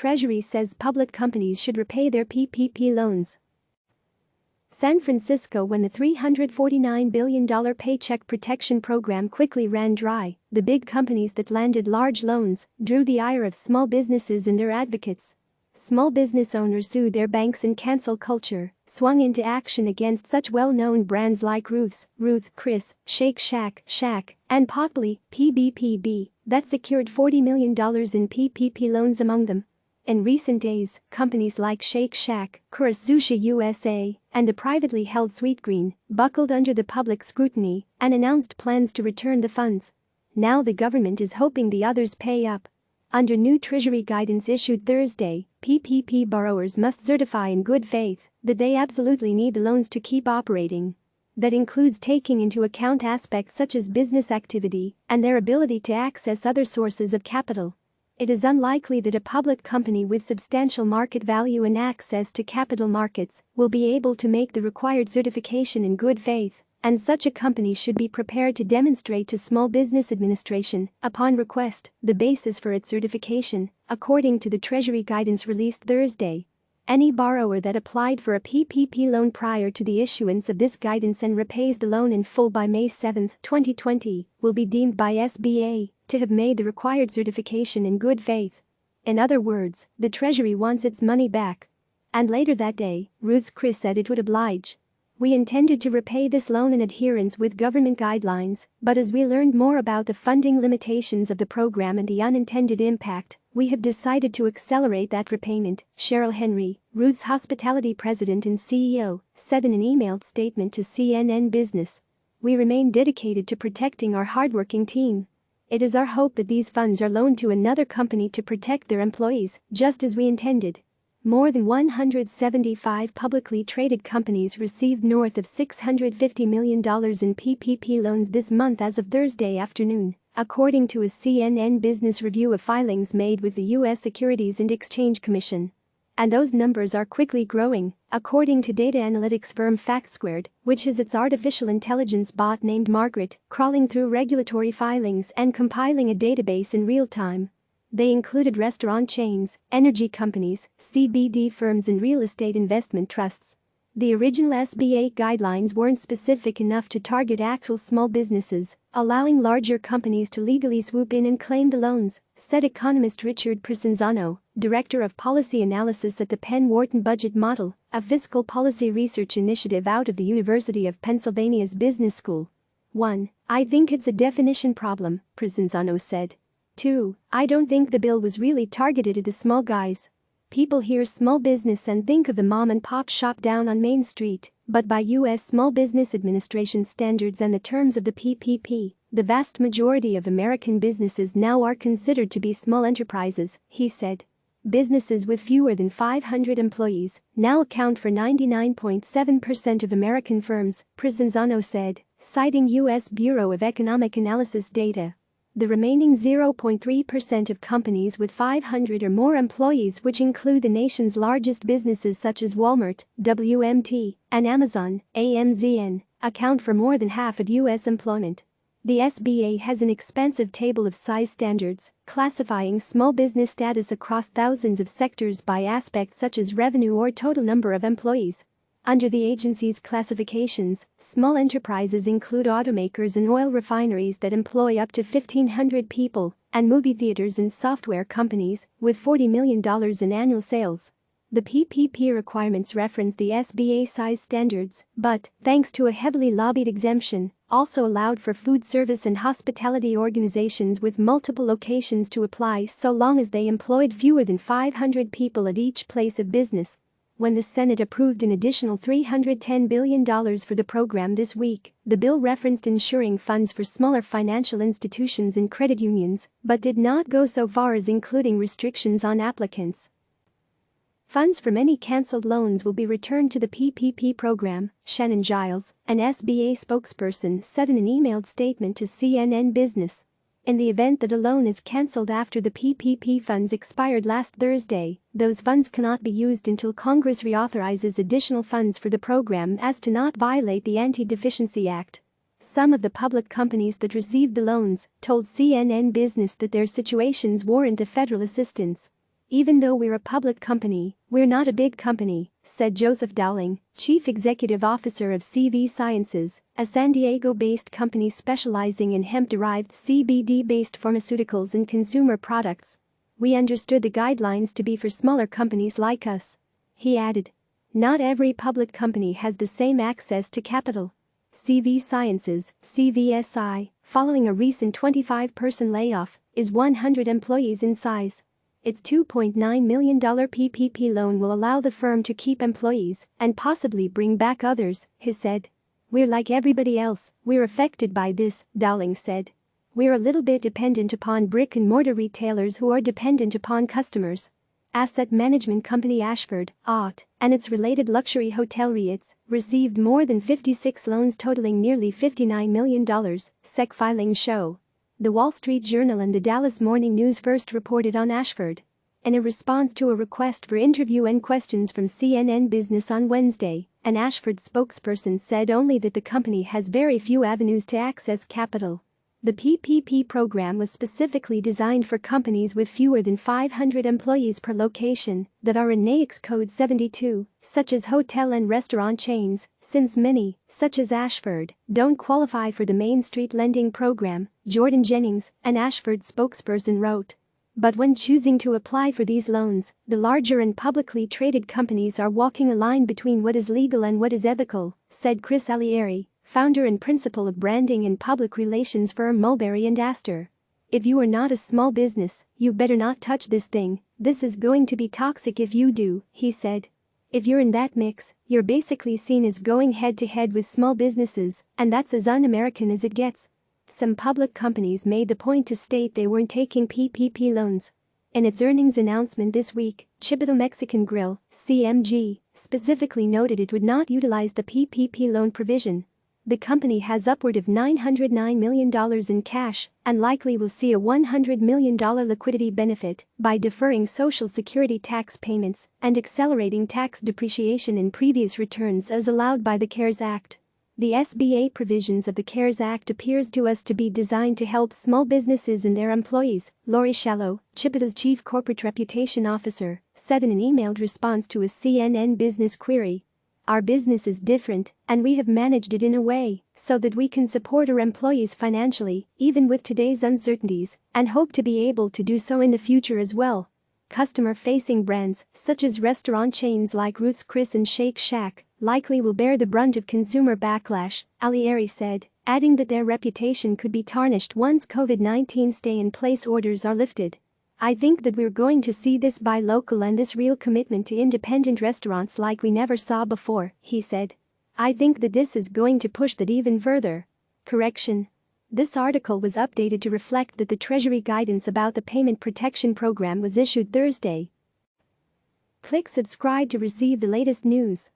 Treasury says public companies should repay their PPP loans. San Francisco. When the $349 billion Paycheck Protection Program quickly ran dry, the big companies that landed large loans drew the ire of small businesses and their advocates. Small business owners sued their banks, and cancel culture swung into action against such well-known brands like Ruth, Chris, SHAK, and Potbelly, PBPB, that secured $40 million in PPP loans among them. In recent days, companies like SHAK, Kura Sushi USA, and the privately held Sweetgreen buckled under the public scrutiny and announced plans to return the funds. Now the government is hoping the others pay up. Under new Treasury guidance issued Thursday, PPP borrowers must certify in good faith that they absolutely need the loans to keep operating. That includes taking into account aspects such as business activity and their ability to access other sources of capital. It is unlikely that a public company with substantial market value and access to capital markets will be able to make the required certification in good faith, and such a company should be prepared to demonstrate to Small Business Administration, upon request, the basis for its certification, according to the Treasury guidance released Thursday. Any borrower that applied for a PPP loan prior to the issuance of this guidance and repays the loan in full by May 7, 2020, will be deemed by SBA to have made the required certification in good faith. In other words, the Treasury wants its money back. And later that day, Ruth's Chris said it would oblige. We intended to repay this loan in adherence with government guidelines, but as we learned more about the funding limitations of the program and the unintended impact, we have decided to accelerate that repayment, Cheryl Henry, Ruth's hospitality president and CEO, said in an emailed statement to CNN Business. We remain dedicated to protecting our hardworking team. It is our hope that these funds are loaned to another company to protect their employees, just as we intended. More than 175 publicly traded companies received north of $650 million in PPP loans this month as of Thursday afternoon, according to a CNN Business review of filings made with the U.S. Securities and Exchange Commission. And those numbers are quickly growing, according to data analytics firm FactSquared, which has its artificial intelligence bot named Margaret, crawling through regulatory filings and compiling a database in real time. They included restaurant chains, energy companies, CBD firms and real estate investment trusts. The original SBA guidelines weren't specific enough to target actual small businesses, allowing larger companies to legally swoop in and claim the loans, said economist Richard Provenzano, director of policy analysis at the Penn Wharton Budget Model, a fiscal policy research initiative out of the University of Pennsylvania's Business School. 1. I think it's a definition problem, Provenzano said. 2. I don't think the bill was really targeted at the small guys. People hear small business and think of the mom-and-pop shop down on Main Street, but by U.S. Small Business Administration standards and the terms of the PPP, the vast majority of American businesses now are considered to be small enterprises, he said. Businesses with fewer than 500 employees now account for 99.7% of American firms, Provenzano said, citing U.S. Bureau of Economic Analysis data. The remaining 0.3% of companies with 500 or more employees, which include the nation's largest businesses such as Walmart, WMT, and Amazon, AMZN, account for more than half of U.S. employment. The SBA has an expansive table of size standards, classifying small business status across thousands of sectors by aspects such as revenue or total number of employees. Under the agency's classifications, small enterprises include automakers and oil refineries that employ up to 1,500 people, and movie theaters and software companies with $40 million in annual sales. The PPP requirements reference the SBA size standards, but, thanks to a heavily lobbied exemption, also allowed for food service and hospitality organizations with multiple locations to apply so long as they employed fewer than 500 people at each place of business. When the Senate approved an additional $310 billion for the program this week, the bill referenced ensuring funds for smaller financial institutions and credit unions, but did not go so far as including restrictions on applicants. Funds from any canceled loans will be returned to the PPP program, Shannon Giles, an SBA spokesperson, said in an emailed statement to CNN Business. In the event that a loan is cancelled after the PPP funds expired last Thursday, those funds cannot be used until Congress reauthorizes additional funds for the program as to not violate the Anti-Deficiency Act. Some of the public companies that received the loans told CNN Business that their situations warrant the federal assistance. Even though we're a public company, we're not a big company, said Joseph Dowling, Chief Executive Officer of CV Sciences, a San Diego-based company specializing in hemp-derived CBD-based pharmaceuticals and consumer products. We understood the guidelines to be for smaller companies like us. He added. Not every public company has the same access to capital. CV Sciences, CVSI, following a recent 25-person layoff, is 100 employees in size. Its $2.9 million PPP loan will allow the firm to keep employees and possibly bring back others, he said. We're like everybody else, we're affected by this, Dowling said. We're a little bit dependent upon brick-and-mortar retailers who are dependent upon customers. Asset management company Ashford, Ott, and its related luxury hotel REITs received more than 56 loans totaling nearly $59 million, SEC filings show. The Wall Street Journal and the Dallas Morning News first reported on Ashford. In a response to a request for interview and questions from CNN Business on Wednesday, an Ashford spokesperson said only that the company has very few avenues to access capital. The PPP program was specifically designed for companies with fewer than 500 employees per location that are in NAICS Code 72, such as hotel and restaurant chains, since many, such as Ashford, don't qualify for the Main Street Lending Program, Jordan Jennings, an Ashford spokesperson wrote. But when choosing to apply for these loans, the larger and publicly traded companies are walking a line between what is legal and what is ethical, said Chris Alieri, founder and principal of branding and public relations firm Mulberry & Astor. If you are not a small business, you better not touch this thing, this is going to be toxic if you do, he said. If you're in that mix, you're basically seen as going head-to-head with small businesses, and that's as un-American as it gets. Some public companies made the point to state they weren't taking PPP loans. In its earnings announcement this week, Chipito Mexican Grill, CMG, specifically noted it would not utilize the PPP loan provision. The company has upward of $909 million in cash and likely will see a $100 million liquidity benefit by deferring Social Security tax payments and accelerating tax depreciation in previous returns as allowed by the CARES Act. The SBA provisions of the CARES Act appears to us to be designed to help small businesses and their employees, Lori Shallow, Chipito's chief corporate reputation officer, said in an emailed response to a CNN Business query. Our business is different, and we have managed it in a way so that we can support our employees financially, even with today's uncertainties, and hope to be able to do so in the future as well. Customer-facing brands, such as restaurant chains like Ruth's Chris and SHAK, likely will bear the brunt of consumer backlash, Alieri said, adding that their reputation could be tarnished once COVID-19 stay-in-place orders are lifted. I think that we're going to see this buy local and this real commitment to independent restaurants like we never saw before, he said. I think that this is going to push that even further. Correction. This article was updated to reflect that the Treasury guidance about the Payment Protection Program was issued Thursday. Click subscribe to receive the latest news.